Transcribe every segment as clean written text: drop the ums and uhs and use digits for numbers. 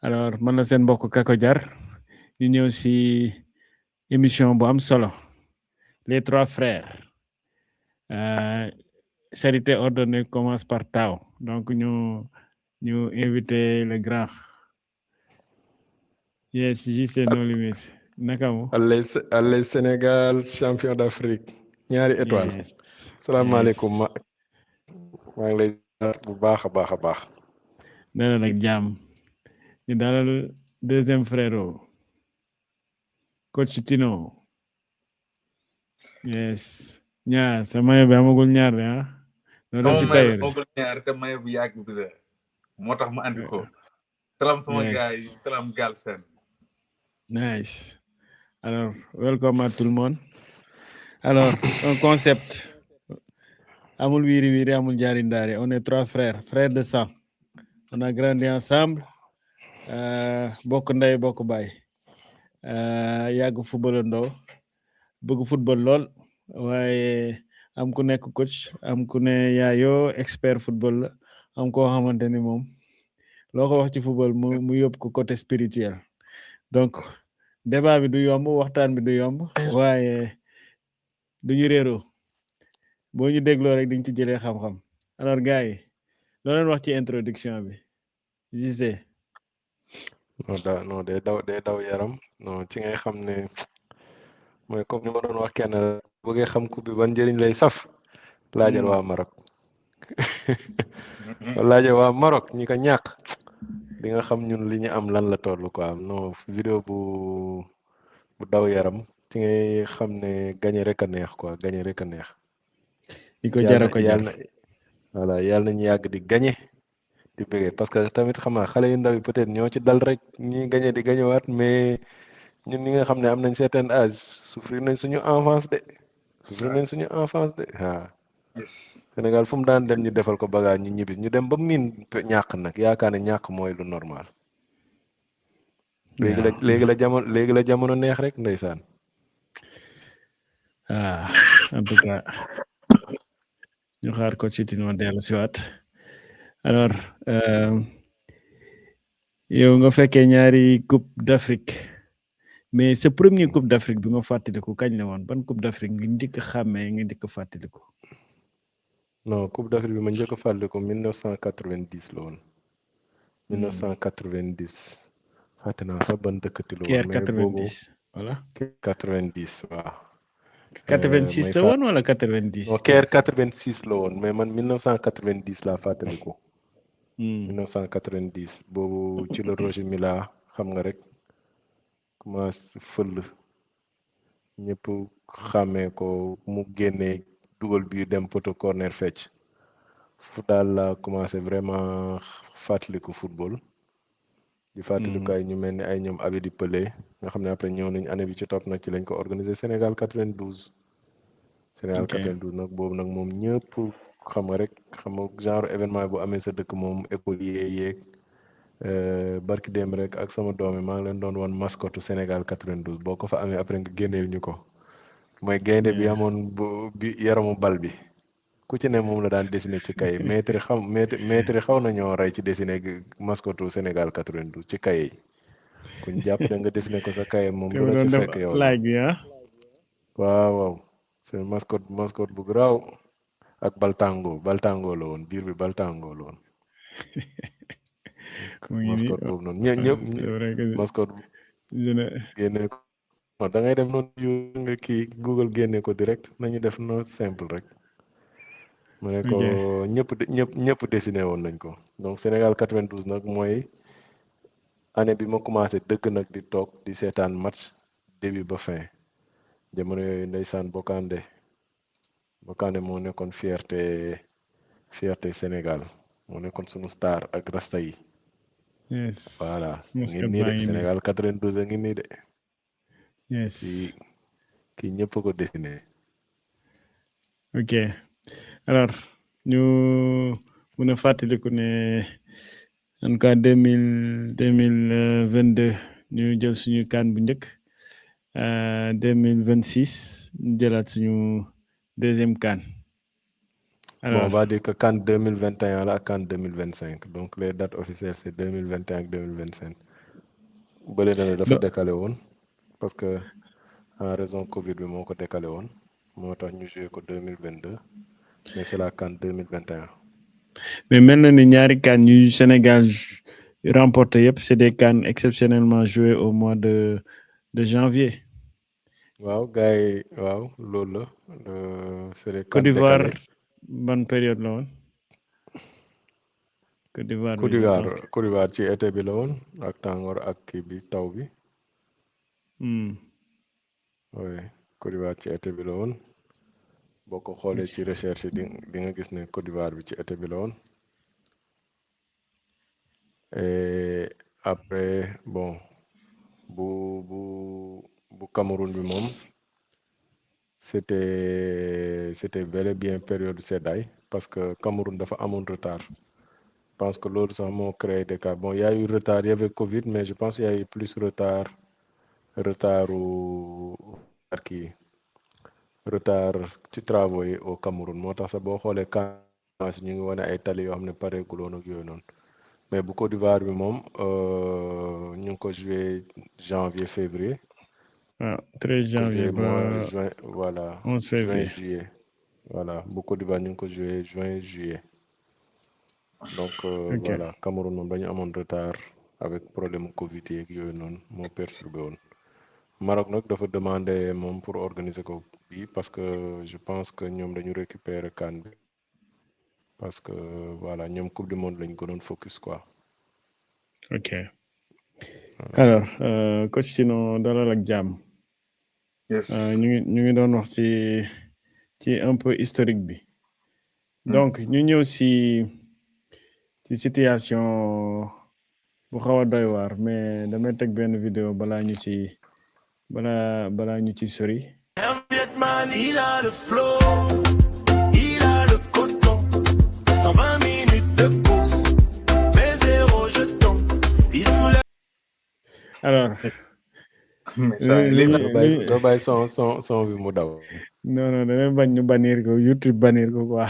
alors man la seen mbokk Kako Jar ñu ñëw si émission bu am solo les trois frères charité ordonnée commence par Tao donc ñu invité le grand yes JC No Limit naka mu Allez Sénégal champion d'Afrique ñaari étoile yes salaamaaleykum maa ngi lay bu baax a baax dalal ak jàmm ñu dalal deuxième frère coach Tino yes ñaar sa mayo bi amagul ñaar de ah sama mayo amagul ñaar te mayo bu yàgg bi de moo tax ma andi ko salaam sama gars yi salaam Galsen nice alors welcome à tout le monde alors un concept amul wiiri wiiri amul jaari ndaari on est trois frères de sang on a grandi ensemble bokk ndey bokk baay yàgg football ndoo bëgg football lool waaye am ku nekk coach am ku ne yaayoo expert football la am koo xamante ni moom loo ko wax ci football mu yóbbu ko côté spirituel donc débat bi du yomb waxtaan bi du yomb waaye duñu réeroo boo ñu dégloo rek diñ ci jëlee xam-xam alors gars yi loo leen wax ci introduction bi gisee non day daw yaram non ci ngay xam ne mooy comme ni ma doon wax kenn bëggee xam coupe bi ban njëriñ lay saf laajal waa Maroc laajal waa Maroc ñi ko ñàkk di nga xam ñun li ñu am lan la toll quoi non vidéo bu daw yaram ci ngay xam ne gagné rek a neex quoi gagné rek a neex di ko jar ko jar voilà yàlla nañu yàgg di gagné di bëggee parce que tamit xam naa xale yu ndaw yi peut-être ñoo ci dal rek ñi gagné di gagné waat mais ñun ñi nga xam ne am nañ certain âge souffrir nañ suñu enfance de waaw Sénégal fu mu daan dem ñu defal ko bagage ñu ñibbi ñu dem ba miin ñàkk nag yaakaar ne ñàkk mooy lu normal léegi la jamono neex rek ndeysaan en tout cas ñu xaar ko ci Tino dellu si waat alors yow nga fekkee ñaari coupe d'Afrique mais sa premier coupe d'Afrique bi nga fàttaliku kañ la woon ban coupe d'Afrique nga njëkk a xàmmee nga njëkk a fàttaliku non coupe d'Afrique bi ma njëkk a fàttaliku 1990 la woon 1990 fàtte naa sax ban dëkkati la woon mais boobu 90 voilà 90 waaw 86 la woon wala 90 non Caire 86 la woon mais man 1990 laa fàttaliku 1990 boobu ci la Roger Mila xam nga rek commencé fël ñëpp xàmmee ko mu génnee dugal bi dem poto corner fecc fu daal la commencé vraiment fàttaliku football di fàttaliku ay ñu mel ni ay ñoom Abedi Pelé nga xam ne après ñëw nañ année bi ci topp nag ci lañ ko organisé Sénégal 92 Sénégal 92 nag boobu nag moom ñëpp xam nga rek xam nga genre événement bu amee sa dëkk moom écolier yeeg barki dem rek ak sama doom yi maa ngi leen doon wan mascotte Sénégal 92 boo ko fa amee après nga génneel ñu ko mooy gaynde bi amoon bi yaramu bal bi ku ci ne moom la daan dessiné ci kay maître xaw nañoo rey ci dessiné mascotte Sénégal 92 ci kay yi kuñ jàpp ne nga dessiné ko sa kay moom bu la ci fekk yow waaw c'est mascotte bu garaaw ak baltango la woon biir bi baltango la woon mascotte boobu noonu ñëpp mascotte génne ko da ngay dem noonu yu nga kii Google génne ko direct nañu def no simple rek mu ne ko ñëpp dessiné woon nañ ko donc Sénégal 92 nag mooy année bi ma commencé dëgg nag di toog di seetaan match début ba fin jamono yooyu ndeysaan Bokandé moo nekkoon fierté Sénégal moo nekkoon sunu star ak rasta yi voilà ngi nii de Sénégal 92 a ngi nii de kii ñëpp ko dessiné ok alors ñu mun a fàttaliku ne en cas 2022 ñu jël suñu CAN bu njëkk 2026 ñu jëlaat suñu deuxième CAN. Alors, bon, on va dire que CAN 2021 la CAN 2025 donc les dates officielles c'est 2021 ak 2025 bële na ne dafa décalé woon parce que en raison Covid bi moo ko décalé woon moo tax ñu joué ko 2022 mais c'est la CAN 2021. mais mel na ni ñaari CAN yu Sénégal remporté yëpp c'est des CAN exceptionnellement joués au mois de janvier. waaw gars yi waaw loolu la c'est des CAN Côte d'Ivoire décalés. ban période la woon. Côte d'Ivoire Côte bi je d'Ivoire pense que. Côte d'Ivoire ci été bi la woon ak tàngoor ak kii bi taw bi. oui Côte d'Ivoire ci été bi la woon boo ko xoolee ci recherche di nga gis ne Côte d'Ivoire bi ci été bi la woon et après bon bu Cameroun bi moom c'était bel et bien période seddaay parce que Cameroun dafa amoon retard je pense que loolu sax moo créé des cas bon y a eu retard y avait Covid mais je pense y a eu plus retard ci travaux yi au Cameroun moo tax sax boo xoolee camps ñu ngi wane ay tali yoo xam ne pareegul woon ak yooyu noonu mais bu Côte d'Ivoire bi moom ñu ngi ko joué janvier février. waaw 13 janvier mois juin voilà 11 février juin juillet voilà bu Côte d'Ivoire ñu ngi ko joué juin juillet donc voilà Cameroun moom dañu amoon retard avec problème Covid yeeg yooyu noonu moo perturbé woon. Maroc nag dafa demandé moom pour organiser ko bi parce que je pense que ñoom dañu récupérer CAN bi parce que voilà ñoom coupe du monde lañ gënoon focus quoi. ok alors coach Tino dalal ak jàmm. yes ñu ngi doon wax ci un peu historique bi. donc ñu ñëw ci situation bu xaw a doy waar mais damay teg benn vidéo balaa ñu ci sori. Il a le flow, il a le coton, 120 minutes de course, mais 0 jeton. Il soulève. Alors. doo bàyyi son bi mu daw. non damay bañ ñu bannir ko YouTube bannir ko quoi.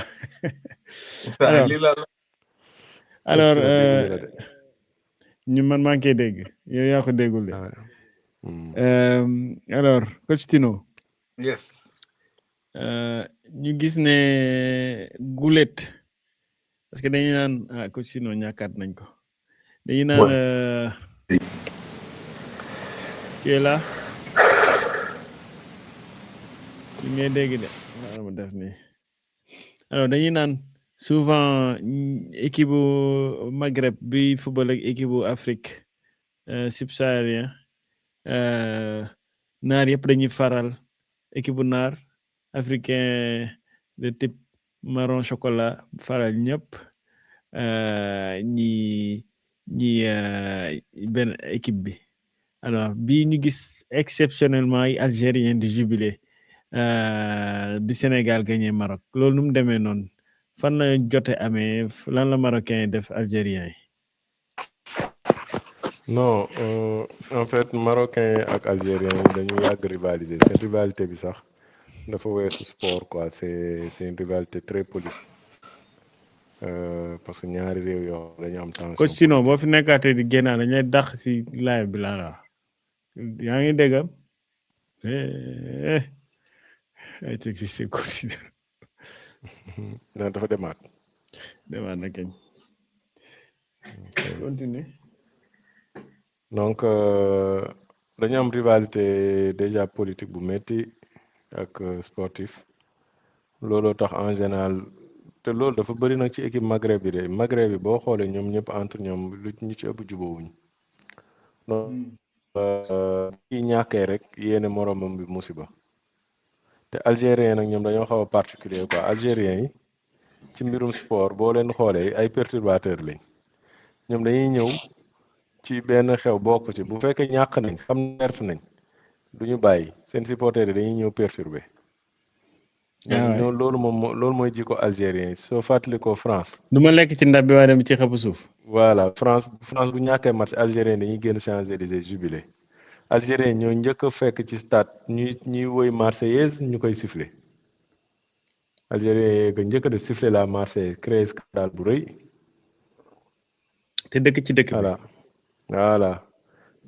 alors ñu man maa ngi koy dégg yow yaa ko déggul de. alors coach Tino. yes. ñu gis ne gulet parce que dañuy naan coach Tino ñàkkaat nañ ko dañuy naan kii la ñu ngay dégg de ma def nii alors dañuy naan souvent équipe bu Maghreb bi football ak équipe bu Afrique subsaharien naar yëpp dañuy faral équipe bu naar africain de type marron chocolat faral ñëpp ñi benn équipe bi alors bii ñu gis exceptionnellement yi algérien di jubilé bi Sénégal gagné Maroc loolu nu mu demee noonu fan la jote amee lan la marocain def algérien yi. non en fait marocain ak algérien yi dañu yàgg rivaliser seen rivalité bi sax dafa weesu sport quoi c'est une rivalité très politique parce que ñaari réew yoo dañu am tension. coach Tino boo fi nekkaatee di génnaa dañ lay dàq ci live bi laa yaa ngi déggam ay technicien continue dafa demaat na kañ continue donc dañu am rivalité déjà politique bu metti ak sportif looloo tax en général te loolu dafa bëri nag ci équipe Maghreb bi de Maghreb bi boo xoolee ñoom ñëpp entre ñoom lu ñu ci ëpp jubóowuñ donc kii ñàkkee rek yéene moromam bi musiba te algérien nag ñoom dañoo xaw a particulier quoi algérien yi ci mbirum sport boo leen xoolee ay perturbateur lañ ñoom dañuy ñëw ci benn xew bokk ci bu fekkee ñàkk nañ xam perte nañ du ñu bàyyi seen supporter yi dañuy ñëw perturber ñoo loolu mooy jikko algérien yi soo fàttalikoo France du ma lekk ci ndab bi waaye dem ci xëpp suuf voilà France bu ñàkkee match algérien dañuy génn Champs-Élysées jubilé algérien ñoo njëkk a fekk ci stade ñuy woy marseillaise ñu koy siffler algérien yeega njëkk a def siffler la marseillaise créé scandale bu rëy te dëkk ci dëkk bi voilà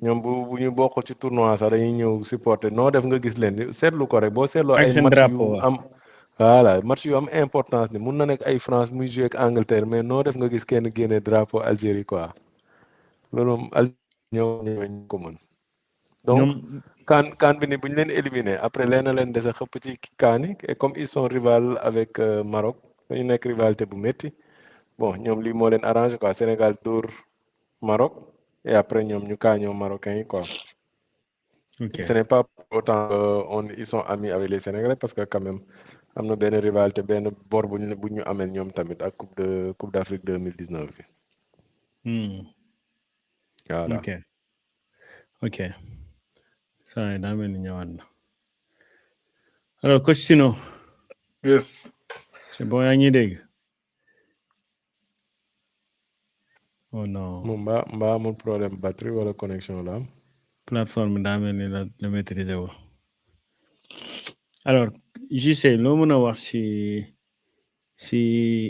ñoom bu ñu bokkul ci tournoi sax dañuy ñëw supporter noo def nga gis leen seetlu ko rek boo seetloo ak ay seen match drapeau yu am voilà match yu am importance ni mun na nekk ay France muy joué ak Angleterre mais noo def nga gis kenn génne drapeau Algérie quoi loolu moom Algérie ñoo ko mën donc ñoom kan bi ni bu ñu leen éliminé après leen na leen dese xëpp ci kaani et comme ils sont rival avec Maroc dañu nekk rivalité bu métti bon ñoom lii moo leen arrangé quoi Sénégal dóor Maroc et après ñoom ñu kaañoo marocains yi quoi. ok Ce n'est pas pour autant ils sont amis avec les Sénégalais parce que quand même am na benn rivalité benn bor bu ñu amel ñoom tamit ak coupe d'Afrique 2019 bi. Voilà. ok saa yi daa mel ni ñëwaat na alors coach Sino yes c'est bon yaa ngi dégg oh non moom mbaa amul problème batterie wala connexion la am. plateforme daa mel ni la maîtriser wu alors JC loo mën a wax si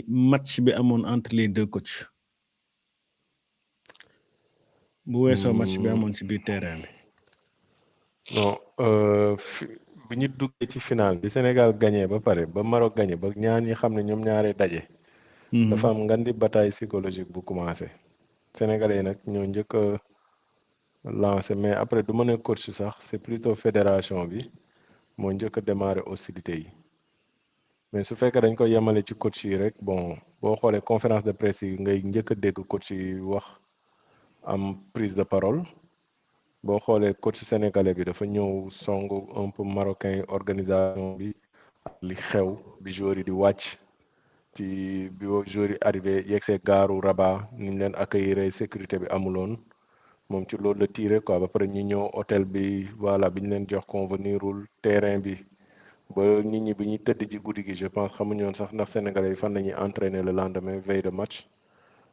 match bi amoon entre les deux coachs bu weesoo match bi amoon si biir terrain bi. non bi ñu duggee ci final bi Sénégal gagné ba pare ba Maroc gagné ba ñaar ñi xam ne ñoom ñaaree daje. dafa am ngan di bataille psychologique bu commencé. Sénégalais yi nag ñoo njëkk a lancé mais après du ma ne coach sax c'est plutôt fédération bi moo njëkk a démarré hostilité yi mais su fekkee dañ ko yemale ci coach yi rek bon boo xoolee conférence de presse yi ngay njëkk a dégg coach yi wax am prise de parole boo xoolee coach sénégalais bi dafa ñëw songu un peu marocain yi organisation bi ak li xew bi joueurs yi di wàcc ci bi joueurs yi arrivé yegsee gaaru Rabat ni ñu leen accueillir sécurité bi amuloon moom ci loolu la tiré quoi ba pare ñu ñëw hôtel bi voilà bi ñu leen jox convenirul terrain bi ba nit ñi bi ñuy tëdd ci guddi gi je pense xamuñoon sax ndax sénégalais yi fan la ñuy entraîner le lendemain veille de match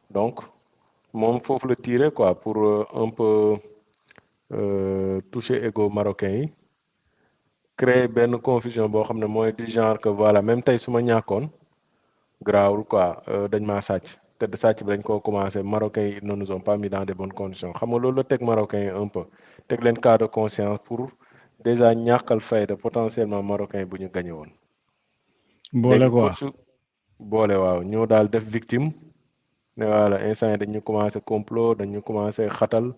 donc moom foofu la tiré quoi pour un peu toucher ego marocain yi créer benn confusion boo xam ne mooy du genre que voilà même tey su ma ñàkkoon garaawul quoi dañ maa sàcc te sàcc bi dañ koo commencé marocains yi ne nous ont pas mis dans de bonnes conditions xam nga loolu la teg marocains yi un peu teg leen cas de conscience pour déjà ñàkkal fayda potentiellement marocains yi bu ñu gañe woon. boole quoi boole waaw ñoo daal def victime ne voilà instant yi dañu commencé complot dañu commencé xatal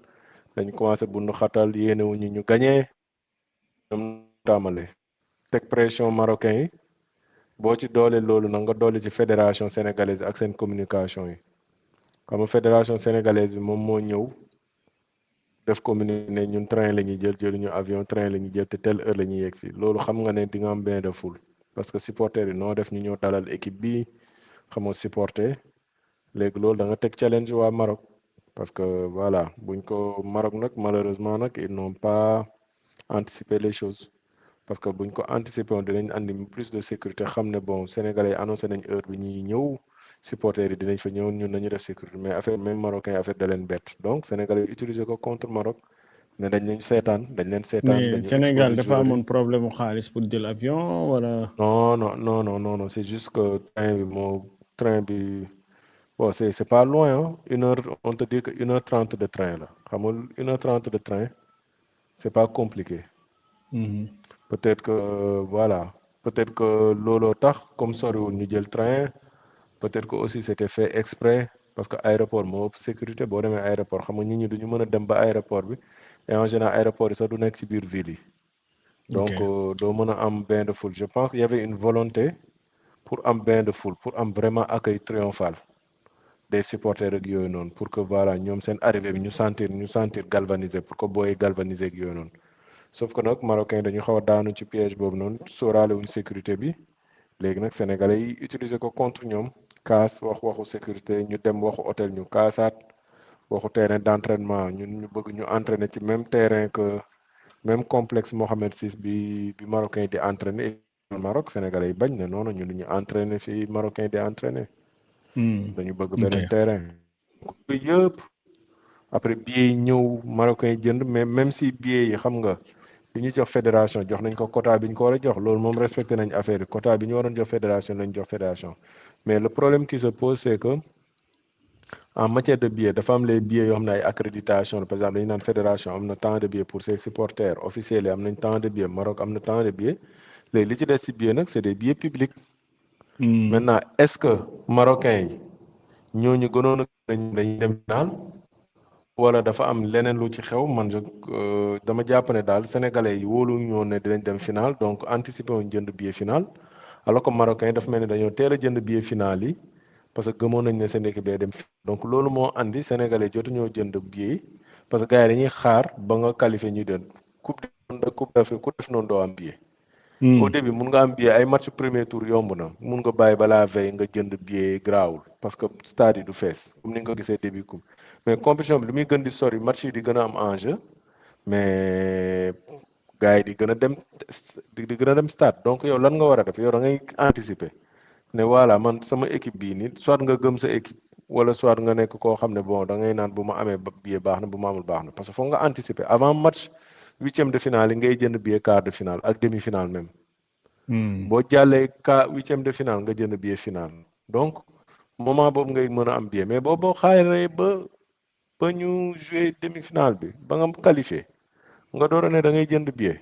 dañu commencé bundu xatal yéenewuñu ñu gañee ñoom tàmmale teg pression marocains yi. boo ci doole loolu nag nga doole ci fédération sénégalaise ak seen communication yi xam nga fédération sénégalaise bi moom moo ñëw def communiqué ne ñun train la ñuy jëluñu avion train la ñuy jël te telle heure la ñuy yegg si loolu xam nga ne di nga am bain de foule parce que supporter yi noo def ñu ñëw dalal équipe bi xam nga supporter léegi loolu da nga teg challenge waa Maroc parce que voilà buñ ko Maroc nag malheureusement nag ils n'ont pas anticipé les choses. parce que buñ ko anticiper woon dinañ andi plus de sécurité xam ne bon sénégalais yi annoncé nañ heure bi ñuy ñëw supporters yi dinañ fa ñëw ñun nañu def sécurité mais affaire même marocain affaire da leen bett donc sénégalais yi utiliser ko contre Maroc ne dañ leen seetaan mais Sénégal dafa amoon problème mu xaalis pour jël avion wala. non c'est juste que train bi bon c'est pas loin hein 1h on te dit que 1h30 de train la xamul 1h30 de train c'est pas compliqué. peut-être que voilà peut-être que looloo tax comme soriwul ñu jël train peut-être que aussi c'était fait exprès parce que aéroport moo ëpp sécurité boo demee aéroport xam nga nit ñi duñu mën a dem ba aéroport bi et en général aéroport yi sax du nekk ci biir ville yi. donc doo mën a am bain de foule je pense qu'il y avait une volonté pour am bain de foule pour am vraiment accueil triomphal des supporters ak yooyu noonu pour que voilà ñoom seen arrivée bi ñu sentir galvanisé pour que booy galvanisé ak yooyu noonu. sauf que nag marocain dañu xaw a daanu ci piège boobu noonu sóoraale wuñ sécurité bi léegi nag sénégalais yi utiliser ko contre ñoom kaas waxu sécurité ñu dem waxu hôtel ñu kaasaat waxu terrain d'entraînement ñun ñu bëgg ñu entraîner ci même terrain que même complexe Mohamed VI bi marocain di entraîner Maroc sénégalais yi bañ ne noonu ñun ñu entraîner fii marocain di entraîner dañu bëgg beneen terrain yëpp après billets yi ñëw marocain yi jënd mais même si billets yi xam nga li ñu jox fédération jox nañ ko quota bi ñu ko war a jox loolu moom respecté nañ affaire yi quota bi ñu waroon jox fédération lañ jox fédération mais le problème qui se pose c'est que en matière de billets dafa am les billets yoo xam ne ay accréditation par exemple dañu naan fédération am na tant de billets pour ses supporters officiels yi am nañ tant de billets Maroc am na tant de billets léegi li ci des ci billets nag c'est des billets publics. Maintenant est-ce que marocains yi ñooñu gënoon a dañuy dem final wala dafa am leneen lu ci xew man dama jàpp ne daal sénégalais yi wóolu ñoo ne dinañ dem final donc anticiper wuñ jënd billet final alors que marocains yi dafa mel ni dañoo teel a jënd billet final yi parce que gëmoon nañ ne seen équipe day dem donc loolu moo andi sénégalais jotu ñoo jënd billet yi parce que gars yi dañuy xaar ba nga qualifié ñu dem coupe d'Afrique ku def noonu doo am billet. Au début mun nga am billet ay match premier tour yomb na mun nga bàyyi balaa veille nga jënd billet grawul parce que stade yi du fees comme ni nga ko gisee début coupe mais compétition bi lu muy gën di sori match yi di gën a am enjeu mais gars yi di gën a dem stade donc yow lan nga war a def yow da ngay anticiper ne voilà man sama équipe bii nii soit nga gëm sa équipe wala soit nga nekk koo xam ne bon da ngay naan bu ma amee billet baax na bu ma amul baax na parce que foog nga anticiper avant match huitième de finale yi ngay jënd billet quart de finale ak demi finale même. boo jàllee huitième de finale nga jënd billet final donc moment boobu ngay mën a am billet mais boo xaaree ba ñu jouer demi finale bi ba nga qualifié nga door a ne da ngay jënd billet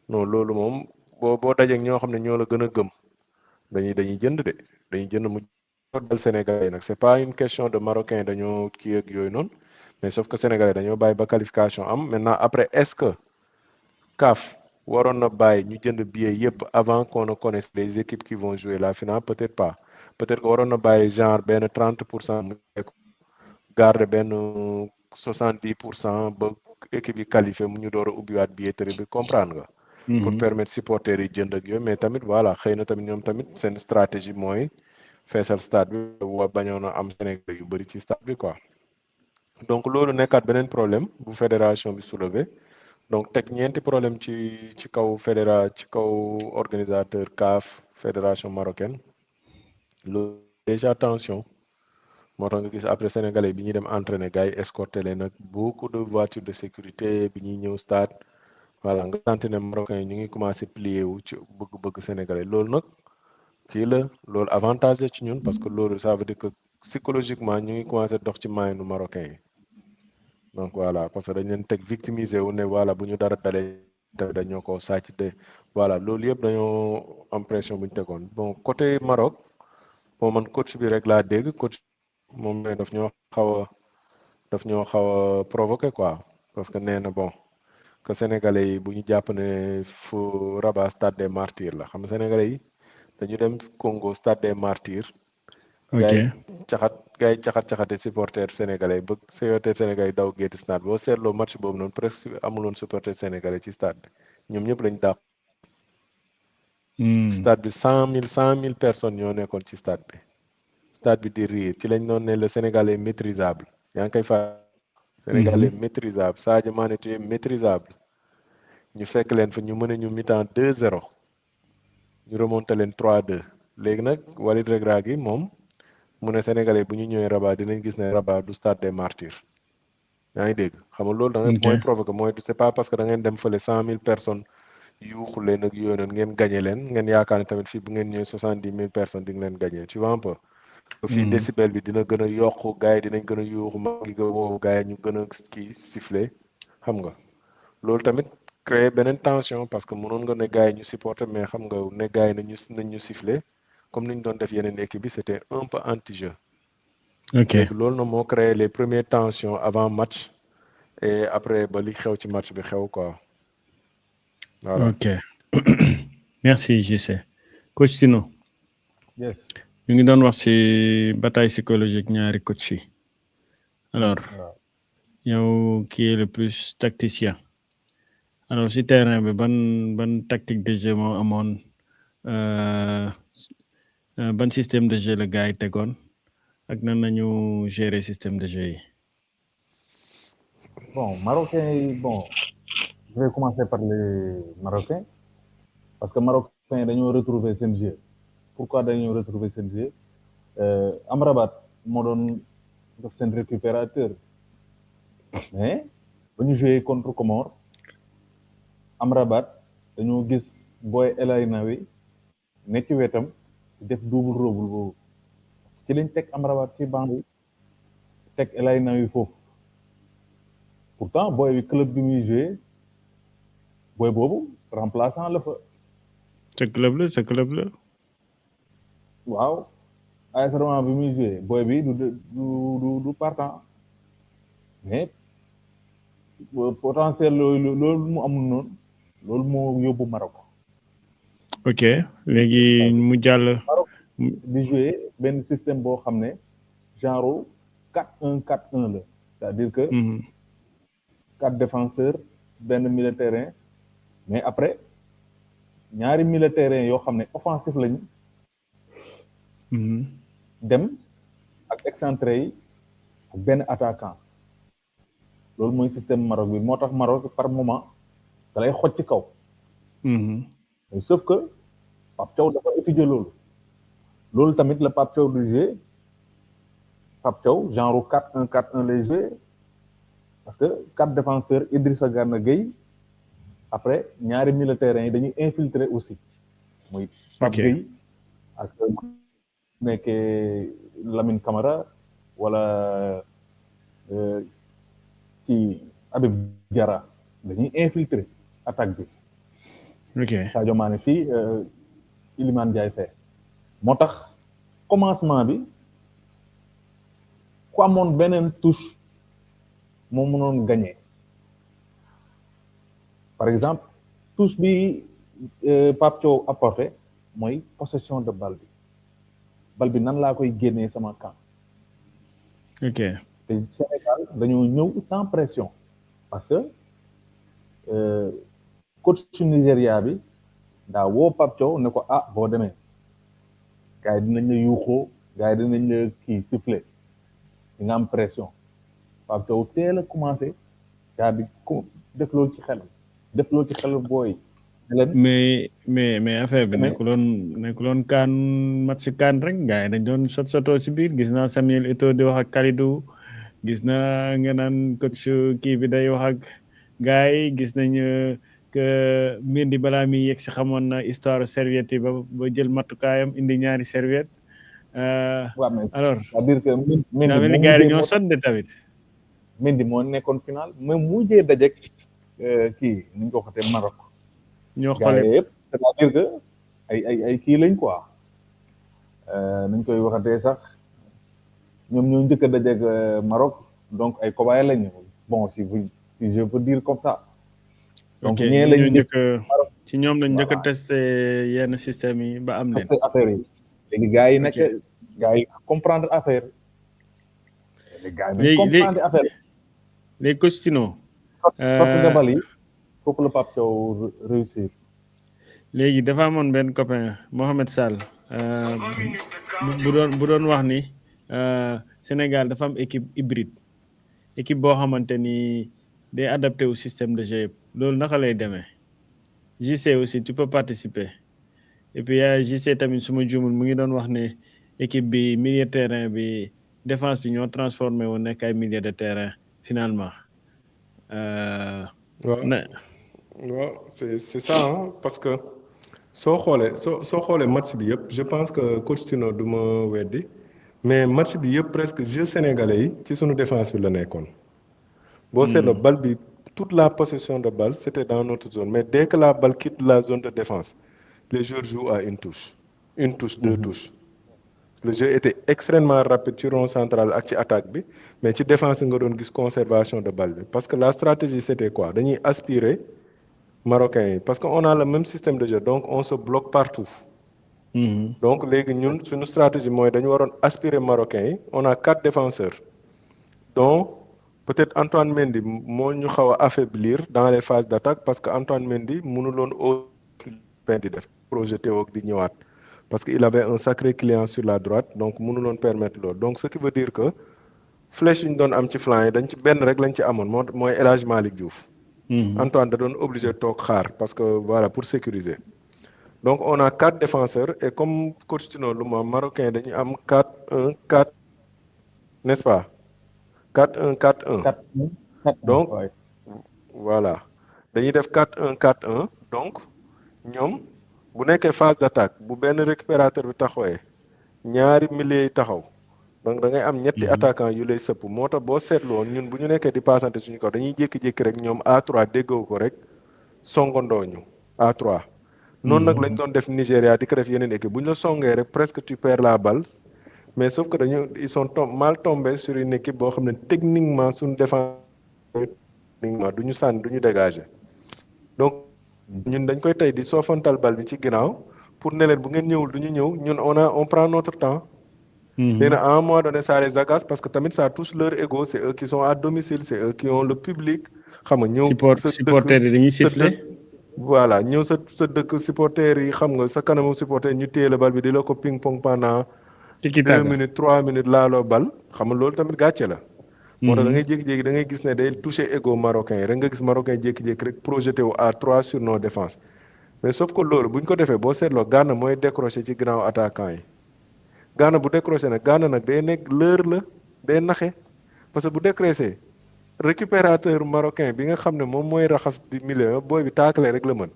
non loolu moom boo dajeek ñoo xam ne ñoo la gën a gëm dañuy jënd de dañuy jënd mu dal Sénégalais nag c'est pas une question de marocain dañoo kii ak yooyu noonu mais sauf que Sénégalais dañoo bàyyi ba qualification am maintenant après est-ce que CAF waroon na bàyyi ñu jënd billet yëpp avant qu'on ne connaisse les équipes qui vont jouer la finale peut-être pas peut-être que waroon na bàyyi genre benn 30% mu garder benn 70% ba équipe yi qualifié mu ñu door a ubbiwaat billetterie bi comprendre nga. pour permettre supporters yi jënd ak yooyu mais tamit voilà xëy na tamit ñoom tamit seen stratégie mooy feesal stade bi wa bañoon a am Sénégal yu bëri ci stade bi quoi. donc loolu nekkaat beneen problème bu fédération bi soulevé. donc teg ñeenti problème ci kaw ci kaw organisateur CAF fédération marocaine loolu déjà tension moo tax nga gis après sénégalais bi ñuy dem entraîner gars yi escorté leen nag beaucoup de voitures de sécurité bi ñuy ñëw stade voilà nga sentir ne marocains yi ñu ngi commencé plier wu ci bëgg-bëgg sénégalais loolu nag kii la loolu avantage la ci ñun parce que loolu ça veut dire que psychologiquement ñu ngi commencé dox ci maayanu marocains yi. donc voilà parce que dañ leen teg victimiser wu ne voilà bu ñu dara dalee dañoo ko sàcc te voilà loolu yëpp dañoo am pression bu ñu tegoon bon côté Maroc bon man coach bi rek laa dégg coach moom daf ñoo xaw a provoqué quoi parce que nee na bon que sénégalais yi bu ñu jàpp ne fu Rabat stade des martyrs la xam nga sénégalais yi dañu dem Congo stade des martyrs. ok gars yi caxate supporter sénégalais ba supporter sénégalais daw géeti stade boo seetloo match boobu noonu presque amuloon supporter sénégalais ci stade bi ñoom ñëpp lañ dàq. stade bi 100 000 personnes ñoo nekkoon ci stade bi. stade bi di riir ci lañ doon ne le Sénégal est maîtrisable yaa ngi koy fa. Sénégal est maîtrisable Sadio Mané tu es maîtrisable. ñu fekk leen fa ñu mën a ñu mi-temps 2-0 ñu remonté leen 3-2 léegi nag Walid Regragui moom. mu ne Sénégalais bu ñu ñëwee Rabat dinañ gis ne Rabat du stade des martyrs yaa ngi dégg xam nga loolu da nga mooy provoqué mooy c'est pas parce que da ngeen dem fële 100 000 personnes yuuxu leen ak yooyu noonu ngeen gagné leen ngeen yaakaar ne tamit fii bu ngeen ñëwee 70 000 personnes di nga leen gagné tu vois un peu. fii décibel bi dina gën a yokku gars yi dinañ gën a yuuxu maa ngi gën a woo gars yi ñu gën a kii siffler xam nga loolu tamit créer beneen tension parce que mënoon nga ne gars yi ñu supporter mais xam nga ne gars yi nañ ñu siffler. comme ni ñu doon def yeneen équipe bi c'était un peu anti-jeu. ok loolu nag moo créé les premières tensions avant match et après ba li xew ci match bi xew quoi. voilà ok merci JC. coach Tino. yes. ñu ngi doon wax ci bataille psychologique ñaari coach yi. alors yow qui est le plus tacticien. alors ci terrain bi ban tactique de jeu moo amoon. ban système de jeu la gars yi tegoon ak nan nañu gérer système de jeu yi. bon marocain yi bon je vais commencer par les marocains parce que marocain yi dañoo retrouver seen jeu. pourquoi dañoo retrouver seen jeu Amrabat moo doon def seen récupérateur mais ba ñu jouer contre Comores Amrabat dañoo gis Boy El Aynaoui ne ci wetam def double rôle boobu ci lañ teg Amrabat ci banc bi teg El Hadji Nawi foofu pourtant booy bi club bi muy joué booy boobu remplaçant la fa. sa club la. waaw AS Roma bi muy joué booy bi du partant mais potentiel loolu mu amul noonu loolu moo yóbbu Maroc. ok léegi mu jàll. Maroc di joué benn système boo xam ne genre 4-1-4-1 la c'est-à-dire que 4 défenseurs benn milieu de terrain mais après ñaari milieu de terrain yoo xam ne offensif lañu dem ak excentré yi ak benn attaquant loolu mooy système Maroc bi moo tax Maroc par moment da lay xoj ci kaw sauf que Pape Thiaw dafa étudier loolu tamit la Pape Thiaw du jouer Pape Thiaw genre 4-1-4-1 lay jouer parce que 4 défenseurs Idrissa Gana Gueye après ñaari milieu de terrain yi dañuy infiltrer aussi muy Pape Gueye ak nekkee Lamine Camara wala ci Habib Diarra dañuy infiltrer attaque bi ok Sadio Mané fii Iliman Ndiaye fee moo tax commencement bi ku amoon beneen touche moo mënoon gagner par exemple touche bi Pape Thiaw apporté mooy possession de bal bi nan laa koy génnee sama camp. ok te Sénégal dañoo ñëw sans pression parce que coach Nigéria bi daa woo Pape Thiaw ne ko boo demee gars yi dinañ la yuuxoo gars yi dinañ la kii siffler di nga am pression Pape Thiaw teel a commencé daa di def loolu ci xel booy. mais affaire bi nekkuloon kaan match kaan rek gars yi dañ doon sotoo si biir gis naa Samuel Eto'o di wax ak Kalidou gis naa nga naan coach kii bi day wax ak gars yi gis nañu que Mendy balaa mi yegg si xamoon na histoire serviette yi ba jël matukaayam indi ñaari serviette alors c'est-à-dire que Mendy gars yi dañoo sot de tamit Mendy moo nekkoon final même mujjee dajek kii ni ñu ko waxatee Maroc ñoo xoolee yëpp c'est-à-dire que ay kii lañ quoi nañ koy waxatee sax ñoom ñoo njëkk a dajeeg Maroc donc ay cobaye lañu bon si je peux dire comme ça. donc ñee lañ njëkk ci ñoom lañ njëkk a testé yenn système yi ba am leen. testé affaire yi léegi gars yi nekk gars yi comprendre affaire les coach Tino. sotti nga bal yi foofu la Pape Thiaw réussir. léegi dafa amoon benn copain Mohamed Sall bu doon wax ni Sénégal dafa am équipe boo xamante ni day adapté au système de jeu yëpp loolu naka lay demee JC aussi tu peux participer et puis JC tamit su ma juumul mu ngi doon wax ne équipe bi milieu de terrain bi défense bi ñoo transformé wu nekk ay milieu de terrain finalement. waaw c'est ça parce que soo xoolee match bi yëpp je pense que coach Tino du ma weddi mais match bi yëpp presque jeu sénégalais yi ci sunu défense bi la nekkoon. boo seetloo balle bi toute la possession de balle c'était dans notre zone mais dès que la balle quitte la zone de défense les joueurs jouent à une touche 2 touches. le jeu était extrêmement rapide ci rond central ak ci attaque bi mais ci défense nga doon gis conservation de balle bi parce que la stratégie c'était quoi dañuy aspirer Marocains yi parce que on a le même système de jeu donc on se bloque partout. donc léegi ñun suñu stratégie mooy dañu waroon aspirer Marocains yi on a 4 défenseurs donc peut-être Antoine Mendy moo ñu xaw a affaiblir dans les phases d'attaque parce que Antoine Mendy mënuloon di def projeté woog di ñëwaat. parce que il avait un sacré client sur la droite donc mënuloon permettre loolu donc ce qui veut dire que flèche yi ñu doon am ci flanc yi dañ ci benn rek lañ ci amoon mooy El Hadji Malick Diouf. Antoine da doon obligé toog xaar parce que voilà pour sécuriser. donc on a 4 défenseurs et comme coach Tino lu ma marocain dañu am 4-1-4 n'est-ce pas 4-1-4-1 donc voilà dañuy def 4-1-4-1 donc ñoom bu nekkee phase d'attaque bu benn récupérateur bi taxawee ñaari milieux yi taxaw donc da ngay am ñetti attaquant yu lay sëpp moo tax boo seetlu woon ñun bu ñu nekkee di passante suñu kaw dañuy jékki-jékki rek ñoom A3 déggoo ko rek songandoo ñu A3 noonu nag lañ doon def Nigéria di ko def yeneen équipe bu ñu la songee rek presque tu perds la balle mais sauf que ils sont mal tombés sur une équipe boo xam ne techniquement suñu défense techniquement du ñu sànni du ñu dégager donc ñun dañ koy tey di soofantal bal bi ci ginnaaw pour ne leen bu ngeen ñëwul du ñu ñëw ñun on prend notre temps. léegi nag à un moment donné ça les agace parce que tamit ça touche leur ego c'est eux qui sont à domicile c'est eux qui ont le public. xam nga ñëw supporters yi dañuy siffler. voilà ñëw sa dëkk supporters yi xam nga sa kanamu supporter ñu téye la bal bi di la ko ping pong pendant 2 minutes 3 minutes laaloo bal xam nga loolu tamit gàcce la. moo tax da ngay jékki-jékki da ngay gis ne day toucher ego marocain yi rek nga gis marocain jékki-jékki rek projeté wu à 3 sur nos défenses mais sauf que loolu bu ñu ko defee boo seetloo Ghana mooy décroché ci ginnaaw attaquant yi Ghana bu décroché nag Ghana nag day nekk l'heure la day naxe parce que bu décroché récupérateur marocain bi nga xam ne moom mooy raxas di milieu booy bi taakale rek la mën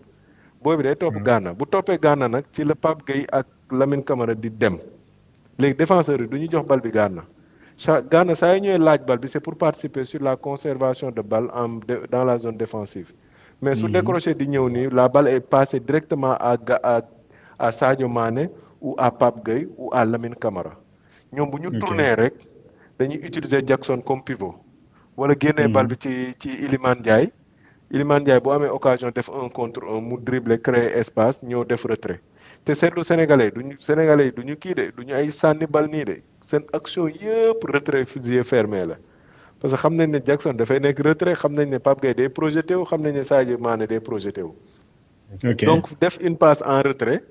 booy bi day topp Ghana bu toppee Ghana nag ci la Pape Gueye ak Lamine Camara di dem léegi défenseurs yi du ñu jox bal bi Ghana Ghana saa yu ñëwee laaj bal bi c'est pour participer sur la conservation de balle dans la zone défensive mais su décroché di ñëw nii la balle est passée directement à Sadio Mané ou à Pape Gueye ou à Lamine Camara ñoom bu ñu tourner rek dañuy utiliser Jackson comme pivot wala génnee bal bi ci Iliman Ndiaye bu amee occasion def 1 contre 1 mu dribbler créer espace ñëw def retrait te seetlu sénégalais yi duñu kii de duñu ay sànni bal nii de seen action yëpp retrait yeux fermé la parce que xam nañ ne Jackson dafay nekk retrait xam nañ ne Pape Gueye day projeté wu xam nañ ne Sadio Mané day projeté wu. donc def une passe en retrait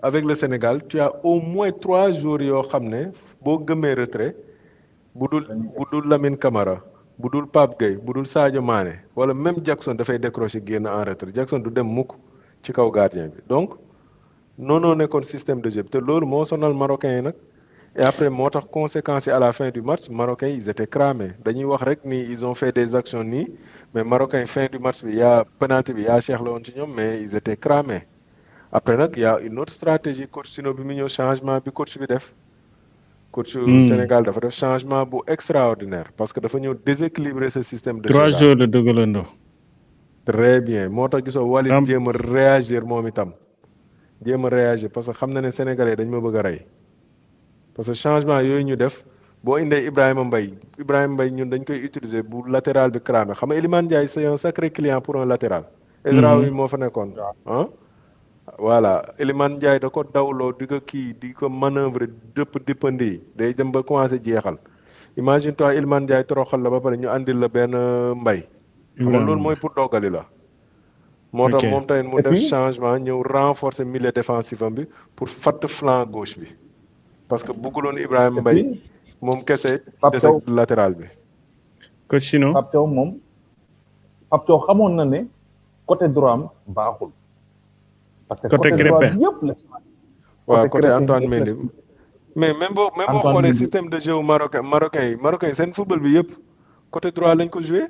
avec le Sénégal tu as au moins 3 jours yoo xam ne boo gëmee retrait bu dul Lamine Camara bu dul Pape Gueye bu dul Sadio Mané wala même Jackson dafay décrocher génn en retrait Jackson du dem mukk ci kaw gardien bi donc noonu nekkoon système de jeu te loolu moo sonal marocain yi nag. et après moo tax conséquences yi à la fin du match marocains ils étaient cramés dañuy wax rek ni ils ont fait des actions nii mais marocains fin du match bi yaa penalty bi yaa Cheikh la woon ci ñoom mais ils étaient cramés après nag y a une autre stratégie coach Sino bi mu ñëw changement bi coach bi def. coach Sénégal dafa def changement bu extraordinaire parce que dafa ñëw déséquilibrer ce système de jeu. 3 jours de dugalandoo. très bien moo tax gisoo Walid jéem a réagir moom itam parce que xam na ne sénégalais dañ ma bëgg a rey. parce que changement yooyu ñu def boo indee Ibrahima Mbaye ñun dañ koy utiliser bu latéral bi cramé xam nga Iliman Ndiaye c'est un sacré client pour un latéral. Ezraoui moo fa nekkoon. voilà Iliman Ndiaye da ko dawloo di ko manœuvrer dippandi day dem ba commencé jeexal imagine toi Iliman Ndiaye toroxal la ba pare ñu andil la benn Mbaye. xam nga loolu mooy pour doggali la. moo tax moom tamit mu def changement ñëw renforcer milieu défensif am bi pour fatt flanc gauche bi. parce que bëgguloon Ibrahima Mbaye moom kese des ak latéral bi. coach Sino Pape Thiaw xamoon na ne côté droit am baaxul. parce que côté droit yëpp la. waaw côté Antoine Mendy mais même boo xoolee système de jeu marocain yi seen football bi yëpp côté droit lañ ko joué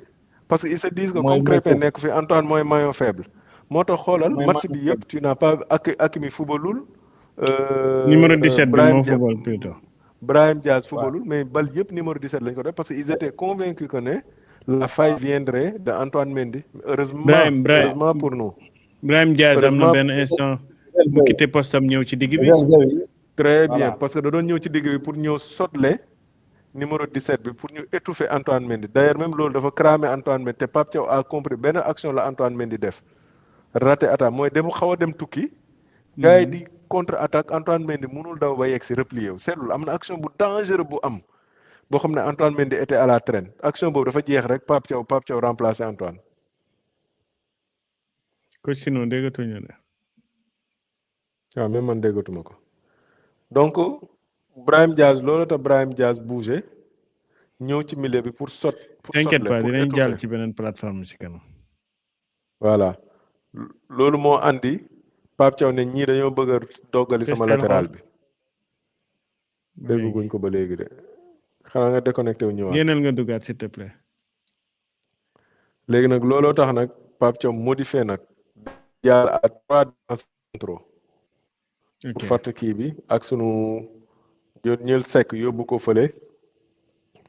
parce que ils se disent que comme Krépin nekk fi Antoine mooy maillon faible. moo tax xoolal match bi yëpp tu n'as pas Hakimi footballul. numéro 17 bi moo football plutôt. Brahim Diaz footballul mais bal yëpp numéro 17 lañ ko def parce que ils étaient convaincus que ne la faille viendrait de Antoine Mendy. heureusement pour nous. Brahim Diaz am na benn instant bu quitté poste am ñëw ci digg bi. très bien parce que da doon ñëw ci digg bi pour ñëw sotle numéro 17 bi pour ñu étouffer Antoine Mendy d'ailleurs même loolu dafa cramer Antoine Mendy te Pape Thiaw a compris benn action la Antoine Mendy def raté attaque mooy xaw a dem tukki. gars yi di contre attaque Antoine Mendy mënul daw ba yegg si replié wu seetlul am na action bu dangereux bu am boo xam ne Antoine Mendy était à la traîne action boobu dafa jeex rek Pape Thiaw remplacé Antoine. coach Sino déggatuñu ne. waaw même man déggatuma ko donc Brahim Diaz loolu tax Brahim Diaz bougé ñëw ci milieu bi pour t'inquiète pas dinañ jàll ci beneen plateforme ci kanam. voilà loolu moo andi. Pape Thiaw ne ñii dañoo bëgg a doggali sama latéral bi. dégguñ ko ba léegi de xanaa nga déconnecté wu ñëwaat. génneel nga duggaat s'il te plaît. léegi nag looloo tax nag Pape Thiaw modifié nag. jaar à 3 défenseurs centraux. pour fàtt kii bi ak sunu ñël Seck yóbbu ko fële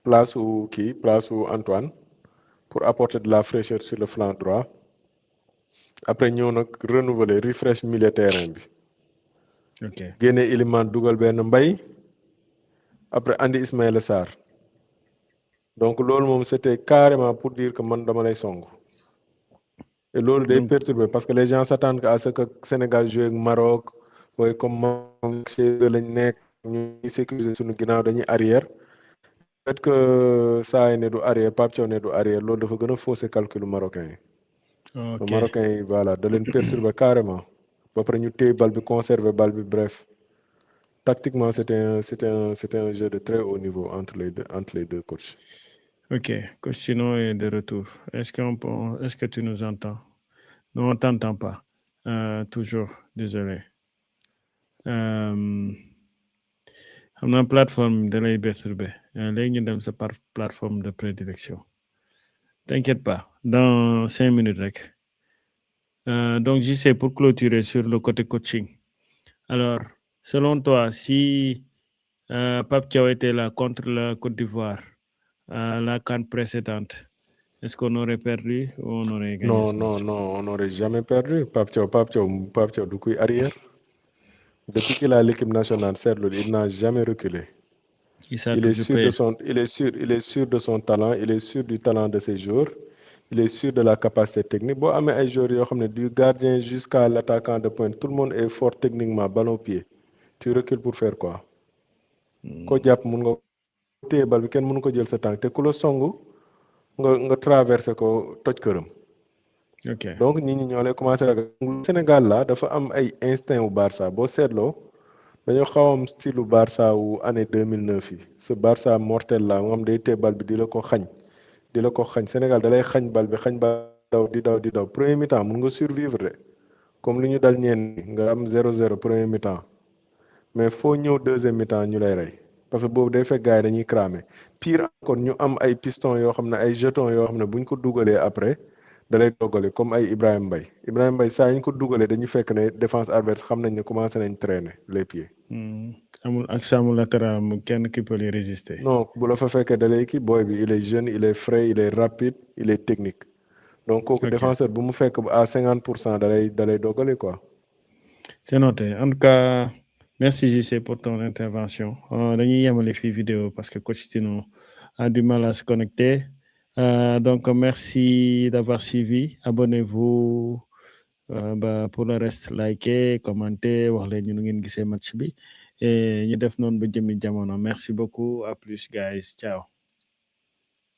place où Antoine pour apporter de la fraîcheur sur le flanc droit après ñëw nag renouveler refresh milieu terrain bi ok génne Iliman dugal benn Mbaye après andi Ismaïla Sarr donc loolu moom c'était carrément pour dire que man dama lay song et loolu day Donc- perturbé parce que les gens s'attendent à ce que Sénégal joue ak Maroc mooy comme Maroc chez eux lañ nekk ñuy sécuriser suñu ginnaaw dañuy arrière peut-être que saa yi ne du arrière Pape Thiaw ne du arrière loolu dafa gën a fausser calcul marocain yi ok marocain yi voilà da leen perturbé carrément ba pare ñu téye bal bi conserver bal bi bref tactiquement c'était un jeu de très haut niveau entre les deux coachs. Ok, coach Chino est de retour. Est-ce que tu nous entends? Non, on t'entend pas. Toujours, désolé. Xam naa plateforme da lay perturbé léegi ñu dem sa plateforme de prédilection. T'inquiète pas, dans 5 minutes rek. Donc j'essaie pour clôturer sur le côté coaching. Alors, selon toi, si Pape Thiaw était là contre la Côte d'Ivoire, la CAN précédente, est-ce qu'on aurait perdu ou on aurait gagné Non, ce non, match? non, on n'aurait jamais perdu. Pape Thiaw du kuy arrière. Depuis qu'il a l'équipe nationale, il n'a jamais reculé. Il est sûr de son talent, il est sûr du talent de ses joueurs, il est sûr de la capacité technique. Boo amee ay joueurs yoo xam ne du gardien jusqu'à l'attaquant de pointe, tout le monde est fort techniquement, ballon au pied. Tu recules pour faire quoi? Ko jàpp mun nga téye bal bi kenn mënu ko jël sa tànk te ku la songu nga traversé ko toj këram. Ok. Donc nit ñi ñoo lay commencé ragal Sénégal la dafa am ay instinct wu Barça boo seetloo dañoo xaw am style u Barça wu année 2009 yi ce Barça mortel la nga xam day téye bal bi di la ko xañ Sénégal da lay xañ bal bi xañ ba di daw premier mi-temps mun nga survivre de comme li ñu dal ñeen nga am 0-0 premier mi-temps mais foo ñëw deuxième mi-temps ñu lay rey parce que boobu day fekk gars yi dañuy cramer pire encore ñu am ay piston yoo xam ne ay jetons yoo xam ne buñ ko dugalee après da lay doggale comme ay Ibrahima Mbaye saa ñu ko dugalee dañu fekk ne défense adverse xam nañ ne commencé nañ traîner les pieds. amul axe amul latéral mu kenn qui peut les résister. non bu la fa fekkee da lay kii booy bi il est jeune il est frais il est rapide il est technique donc kooku défenseur bu mu fekk à 50% da lay doggale quoi. C'est noté. En tout cas, merci JC pour ton intervention. Dañuy yemale fii vidéo parce que coach Tino a du mal à se connecter. Donc merci d'avoir suivi. Abonnez-vous. Pour le reste, likez, commentez, wax leen ñu ngeen gisee match bi et ñu def noonu ba jëmi jamono. Merci beaucoup. À plus guys. Ciao.